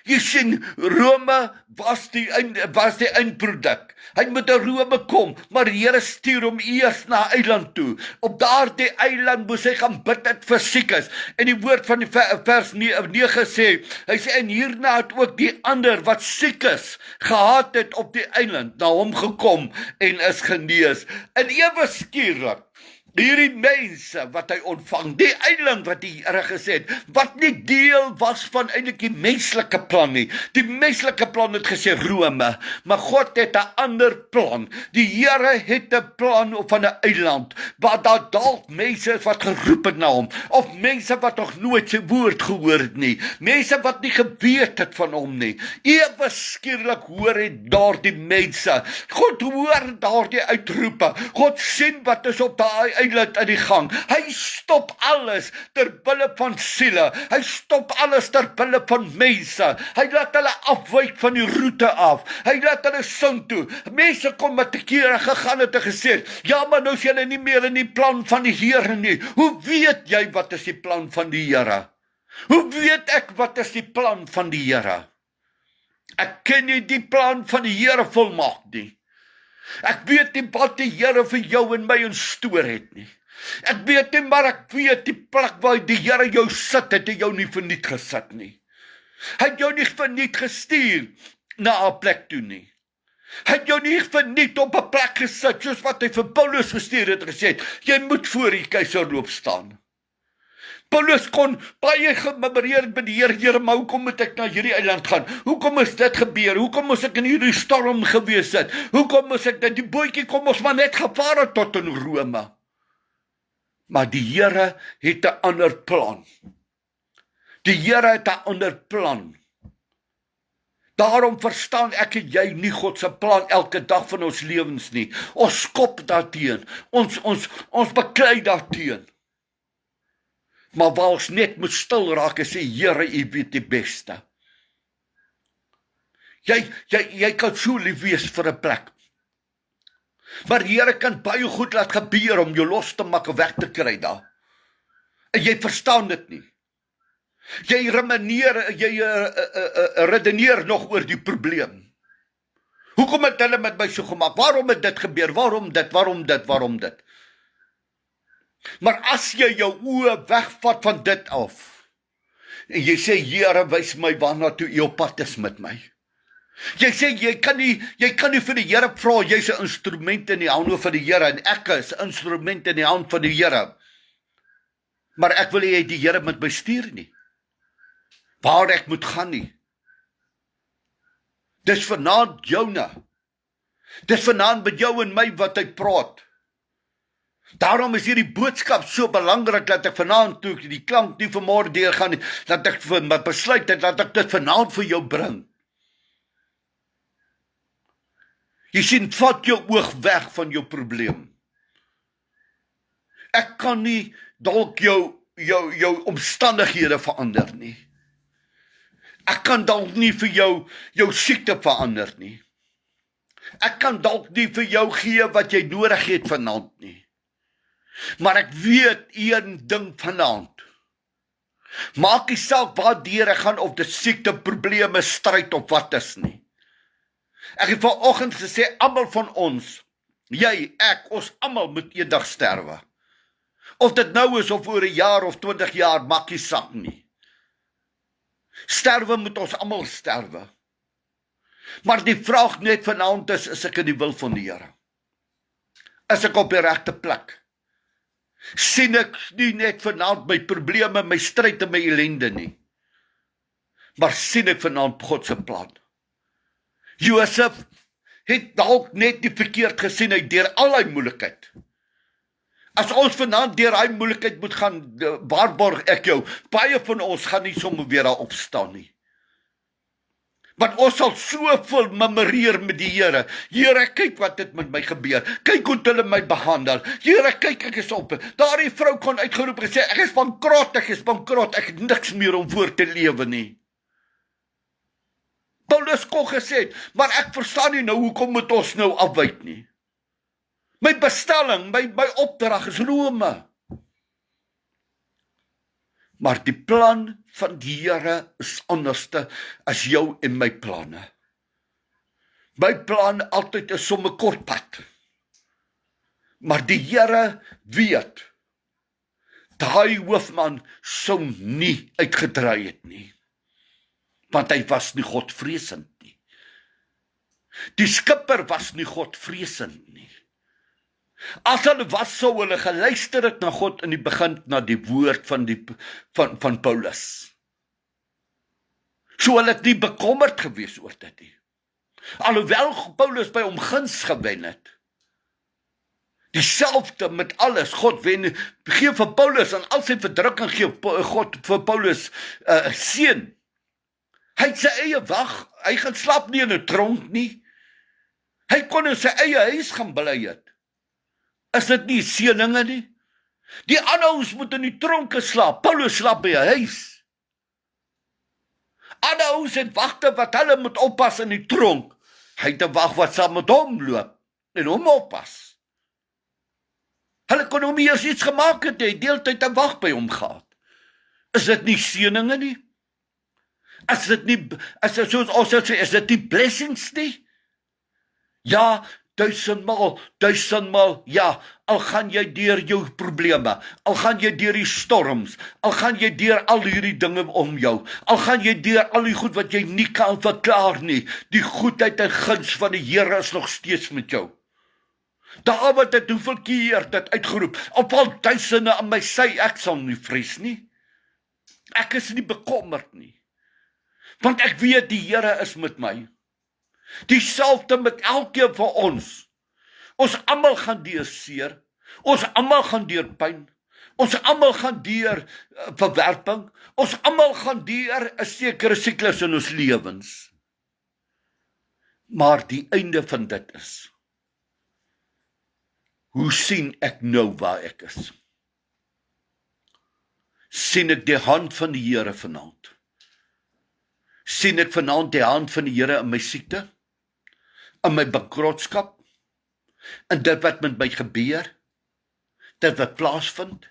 Jy sien, Rome was die eindproduk. Hy moet na Rome kom, maar die Here stuur hom eers na 'n eiland toe. Op daardie eiland moes hy gaan bid het vir siekes. En die woord van die vers 9 sê, hy sê, en hierna het ook die ander wat siek is, gehad het op die eiland, na hom gekom en is genees. En ewe skielik, hierdie mense wat hy ontvang, die eiland wat die Here gesê het, wat nie deel was van eintlik die menslike plan nie. Die menslike plan het gesê Rome, maar God het 'n ander plan. Die Here het 'n plan van 'n eiland, waar daar dalk mense is wat geroep het na hom, of mense wat nog nooit sy woord gehoor het nie, mense wat nie geweet het van hom nie. Ewe skielik hoor hy daardie mense, God hoor daardie uitroepe, God sien wat is op daai eiland aan die gang. Hy stop alles ter wille van siele. Hy stop alles ter wille van mense. Hy laat hulle afwyk van die roete af. Hy laat hulle sin toe. Mense kom met te kere gegaan het en gesê, ja, maar nou is julle nie meer in die plan van die Here nie. Hoe weet jy wat is die plan van die Here? Hoe weet ek wat is die plan van die Here? Ek ken nie die plan van die Here volmaak nie. Ek weet nie wat die Here vir jou en my in stoor het nie. Ek weet nie, maar ek weet die plek waar die Here jou sit, het hy jou nie verniet gesit nie. Hy het jou nie verniet gestuur na 'n plek toe nie. Hy het jou nie verniet op 'n plek gesit, soos wat hy vir Paulus gestuur het, gesê het, jy moet voor die keiserloop staan. Paulus kon baie gememoreer met die Here, maar hoekom moet ek na hierdie eiland gaan? Hoekom is dit gebeur? Hoekom moes ek in hierdie storm gewees het? Hoekom moes ek die bootjie kom ons maar net gevaar het tot in Rome? Maar die Here het 'n ander plan. Die Here het 'n ander plan. Daarom verstaan ek en jy nie God se plan elke dag van ons lewens nie. Ons skop daarteen. Ons beklei daarteen. Maar waar ons net moet stil raak en sê, Here, U weet die beste. Jy kan so lief wees vir 'n plek. Maar die Here kan baie goed laat gebeur om jou los te maak en weg te kry daar. En jy verstaan dit nie. Jy redeneer nog oor die probleem. Hoekom het hulle met my so gemaak? Waarom het dit gebeur? Waarom dit? Maar as jy jou oë wegvat van dit af, en jy sê, Here, wys my waarna toe U op pad is met my. Jy sê, jy kan nie vir die Here vra, jy's 'n instrument in die hande van die Here, en ek is 'n instrument in die hand van die Here. Maar ek wil hê die Here moet my stuur nie. Waar ek moet gaan nie. Dis vanaand joune. Dis vanaand met jou en my wat hy praat. Daarom is hierdie boodskap so belangrik dat ek vanaand toe die klank nie vanmôre deurgaan nie, dat ek besluit het dat ek dit vanaand vir jou bring. Jy sien, vat jou oog weg van jou probleem. Ek kan nie dalk jou omstandighede verander nie. Ek kan dalk nie vir jou siekte verander nie. Ek kan dalk nie vir jou gee wat jy nodig het vanaand nie. Maar ek weet een ding vanaand. Maak nie saak waar deur ek gaan, of dit siekte, probleme, stryd of wat is nie. Ek het vanoggend gesê, almal van ons, jy, ek, ons almal moet eendag sterwe. Of dit nou is of oor 'n jaar of 20 jaar, maak nie saak nie. Sterwe moet ons almal sterwe. Maar die vraag net vanaand is ek in die wil van die Here? Is ek op die regte plek? Sien ek nie net vanaand my probleme, my stryd en my ellende nie, maar sien ek vanaand God se plan? Josef het dalk net die verkeerd gesien uit deur al hy moeilikheid. As ons vanaand deur hy moeilikheid moet gaan, waarborg ek jou, baie van ons gaan nie sommer weer daar opstaan nie. Want ons sal soveel memoreer met die Here. Here, kyk wat het met my gebeur. Kyk hoe hulle my behandel. Here, kyk, ek is op. Daardie vrou kon uitgeroep en sê, ek is bankrot, ek het niks meer om voor te lewe nie. Paulus kon gesê, maar ek verstaan nie nou, hoekom moet ons nou afwyk nie? My bestelling, my opdrag is Rome. Maar die plan van die Here is anderste as jou en my planne. My plan altyd is sommer kort pad. Maar die Here weet, daai hoofman sou nie uitgedraai het nie. Want hy was nie Godvreesend nie. Die skipper was nie Godvreesend nie. As hulle was, sou hulle geluister het na God in die begin, na die woord van Paulus. So hulle het nie bekommerd gewees oor dit nie. Alhoewel Paulus by hom guns gewen het. Dieselfde met alles. God gee vir Paulus en al sy verdrukking gee God vir Paulus seën. Hy het sy eie wag, hy gaan slaap nie in 'n tronk nie. Hy kon in sy eie huis gaan bly het. Is dit nie seëninge nie? Die ander ouens moet in die tronke slaap, Paulus slaap by 'n huis. Ander ouens het wagte wat hulle moet oppas in die tronk. Hy het 'n wag wat saam met hom loop en hom oppas. Hulle kon hom eers iets gemaak het, hy deeltyd 'n wag by hom gehad. Is dit nie seëninge nie? Is dit nie, soos ons sê, is dit nie blessings nie? Ja, 1000 maal, ja, al gaan jy deur jou probleme, al gaan jy deur die storms, al gaan jy deur al hierdie dinge om jou, al gaan jy deur al die goed wat jy nie kan verklaar nie, die goedheid en guns van die Here is nog steeds met jou. Dawid het hoeveel keer dit uitgeroep, al val duisende aan my sy, ek sal nie vrees nie. Ek is nie bekommerd nie. Want ek weet die Here is met my. Dieselfde met elkeen van ons. Ons almal gaan deur seer. Ons almal gaan deur pyn. Ons almal gaan deur verwerping. Ons almal gaan deur 'n sekere siklus in ons lewens. Maar die einde van dit is, hoe sien ek nou waar ek is? Sien ek die hand van die Here vanaand? Sien ek vanaand die hand van die Here in my siekte? In my bankrotskap? In dit wat met my gebeur? Dit wat plaasvind?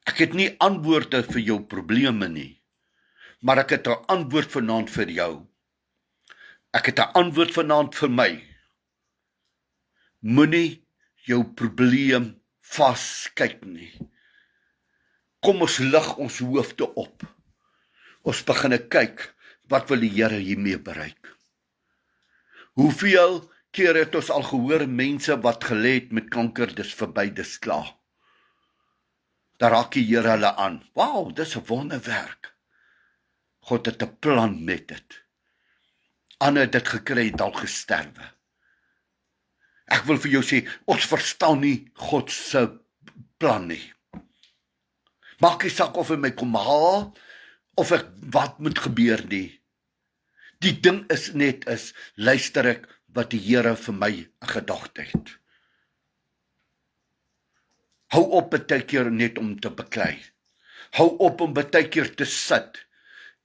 Ek het nie antwoorde vir jou probleme nie, maar ek het 'n antwoord vanaand vir jou. Ek het 'n antwoord vanaand vir my. Moenie jou probleem vaskyk nie. Kom ons lig ons hoofde op. Ons begin kyk, wat wil die Here hiermee bereik? Hoeveel keer het ons al gehoor mense wat gelê het met kanker, dis verby, dis klaar. Daar raak die Here hulle aan. Wow, dis 'n wonderwerk. God het 'n plan met dit. Ander het dit gekry, het al gesterwe. Ek wil vir jou sê, ons verstaan nie God se plan nie. Maak nie saak of hy my kom haal, of ek wat moet gebeur nie. Die ding is net luister ek wat die Here vir my 'n gedagte het. Hou op baie keer net om te beklei. Hou op om baie keer te sit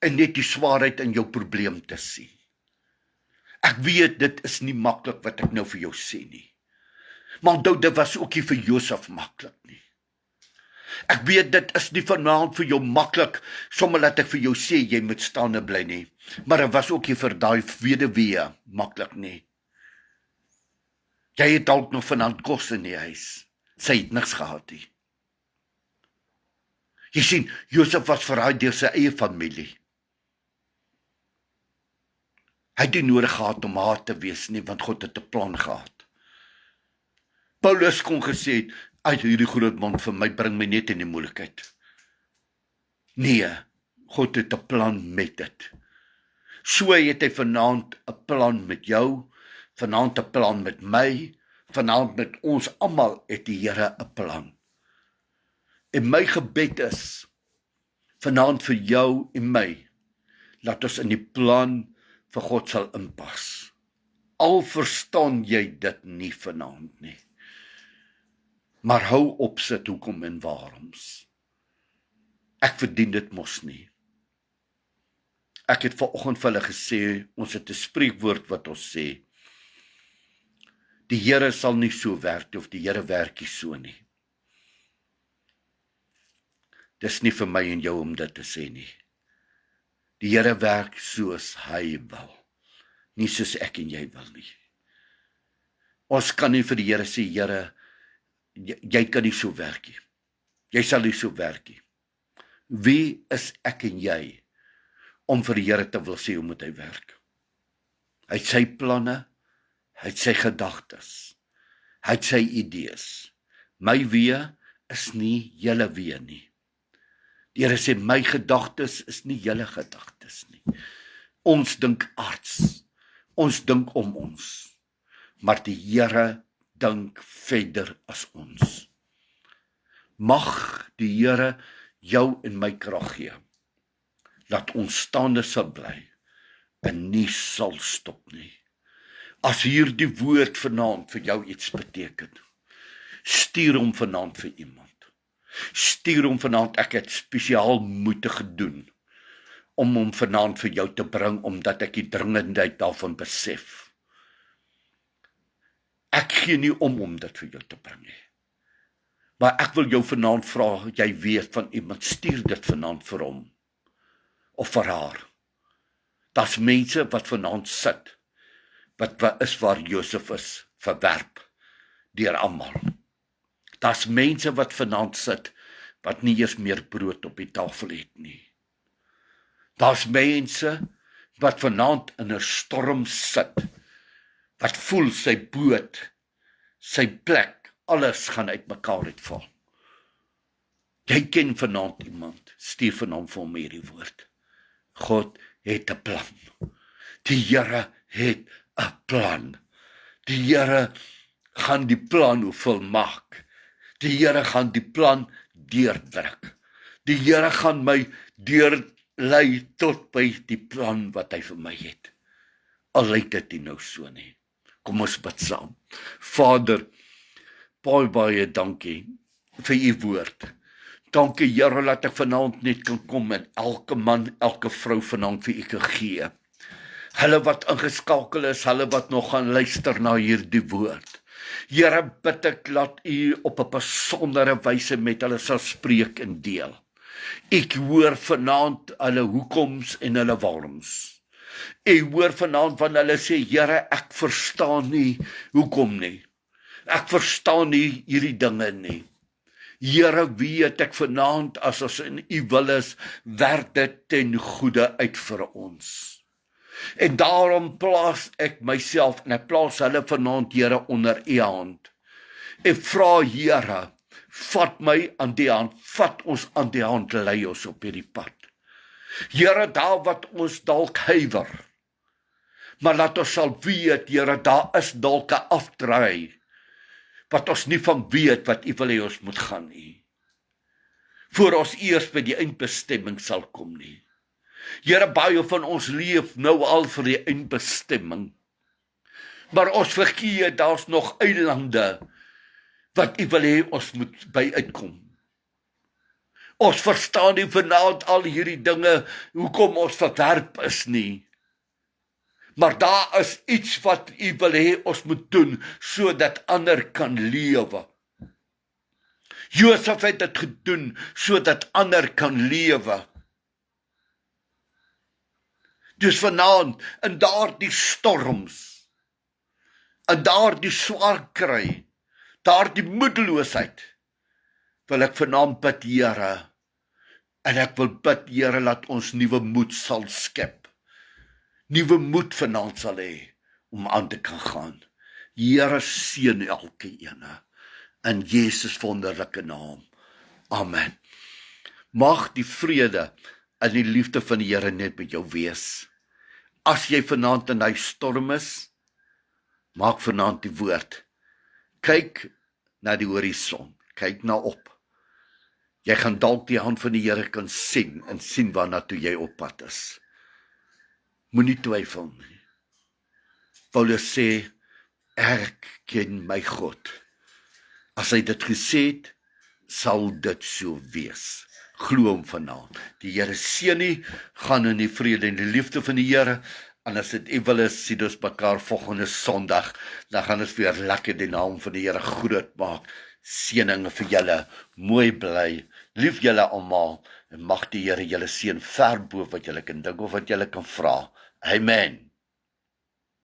en net die swaarheid in jou probleem te sien. Ek weet, dit is nie maklik wat ek nou vir jou sê nie. Maar onthou, dit was ook nie vir Josef maklik nie. Ek weet, dit is nie vanaand vir jou maklik, sommer laat ek vir jou sê, jy moet staande bly nie. Maar dit was ook nie vir daai weduwee maklik nie. Jy het dalk nog vanaand kos in die huis. Sy het niks gehad nie. Jy sien, Josef was verraai deur sy eie familie. Hy het nie nodig gehad om haat te wees nie, want God het 'n plan gehad. Paulus kon gesê het, uit hierdie groot man vir my, bring my net in die moeilikheid. Nee, God het 'n plan met dit. So het hy vanaand 'n plan met jou, vanaand 'n plan met my, vanaand met ons almal het die Here 'n plan. En my gebed is, vanaand vir jou en my, laat ons in die plan vir God sal inpas. Al verstaan jy dit nie vanaand nie. Maar hou op sit hoekom en waaroms. Ek verdien dit mos nie. Ek het vanoggend vir hulle gesê, ons het 'n spreekwoord wat ons sê, die Here sal nie so werk, of die Here werk nie so nie. Dis nie vir my en jou om dit te sê nie. Die Here werk soos hy wil, nie soos ek en jy wil nie. Ons kan nie vir die Here sê, Here, jy kan nie so werk nie. Jy sal nie so werk nie. Wie is ek en jy om vir die Here te wil sê hoe moet hy werk? Hy het sy planne, hy het sy gedagtes, hy het sy idees. My wee is nie julle wee nie. Die Here sê, my gedagtes is nie julle gedagtes nie. Ons dink aards, ons dink om ons, maar die Here dink verder as ons. Mag die Here jou en my krag gee, dat ons staande sal bly, en nie sal stop nie. As hierdie woord vanaand vir jou iets beteken, stuur hom vanaand vir iemand. Stuur hom vanaand, ek het spesiaal moeite gedoen, om hom vanaand vir jou te bring, omdat ek die dringendheid daarvan besef. Ek gee nie om dit vir jou te bring nie. Maar ek wil jou vanaand vra, jy weet van iemand, stuur dit vanaand vir hom, of vir haar. Daar's mense wat vanaand sit, wat is waar Josef is, verwerp, deur almal. Daar's mense wat vanaand sit, wat nie eens meer brood op die tafel het nie. Daar's mense wat vanaand in 'n storm sit, wat voel sy boot, sy plek, alles gaan uitmekaar uitval. Jy ken vanaand iemand, stuur vanaand vir hom hierdie woord. God het 'n plan. Die Here het 'n plan. Die Here gaan die plan volmaak. Die Here gaan die plan deurdruk. Die Here gaan my deurlei tot by die plan wat hy vir my het. Al lyk dit nie nou so nie. Kom ons bid saam. Vader, baie dankie vir u woord. Dankie Here dat ek vanaand net kan kom en elke man, elke vrou vanaand vir u kan gee. Hulle wat ingeskakel is, hulle wat nog gaan luister na hierdie woord. Here, bid ek laat u op 'n besondere wyse met hulle sal spreek en deel. Ek hoor vanaand hulle hoekoms en hulle waaroms. Ek hoor vanaand van hulle sê, Here, ek verstaan nie, hoekom nie? Ek verstaan nie hierdie dinge nie. Here, weet ek vanaand, as ons in U wil is, werk dit ten goeie uit vir ons. En daarom plaas ek myself, en ek plaas hulle vanaand, Here, onder U hand. Ek vra, Here, vat my aan die hand, vat ons aan die hand, lei ons op hierdie pad. Here, daar wat ons dalk huiwer, maar laat ons sal weet, Here, daar is dalk 'n afdraai, wat ons nie van weet wat U wil hê ons moet gaan nie, voor ons eers by die eindbestemming sal kom nie. Here, baie van ons leef nou al vir die eindbestemming, maar ons vergeet, daar's nog eilande, wat U wil hê ons moet by uitkom. Ons verstaan nie vanaand al hierdie dinge, hoekom ons verwerp is nie. Maar daar is iets wat U wil hê ons moet doen, sodat ander kan lewe. Josef het dit gedoen, sodat ander kan lewe. Dus vanaand, in daardie storms, in daardie swaar kry, daardie moedeloosheid, wil ek vanaand bid, Here, en ek wil bid, Here, laat ons nuwe moed sal skep, nuwe moed vanaand sal hê, om aan te kan gaan. Here, seën elke ene, in Jesus wonderlike naam. Amen. Mag die vrede en die liefde van die Here net met jou wees. As jy vanaand in hy storm is, maak vanaand die woord. Kyk na die horison, kyk na op. Jy gaan dalk die hand van die Here kan sien, en sien waarna toe jy op pad is. Moenie twyfel nie. Paulus sê, ek ken my God. As hy dit gesê het, sal dit so wees. Glo hom vanaand. Die Here seën u, gaan in die vrede en die liefde van die Here. En as dit U wil is, sien ons mekaar volgende Sondag. Dan gaan ons weer lekker die naam van die Here groot maak. Seëninge vir julle, mooi bly, lief julle almal, en mag die Here julle seën ver bo wat julle kan dink of wat julle kan vra. Amen.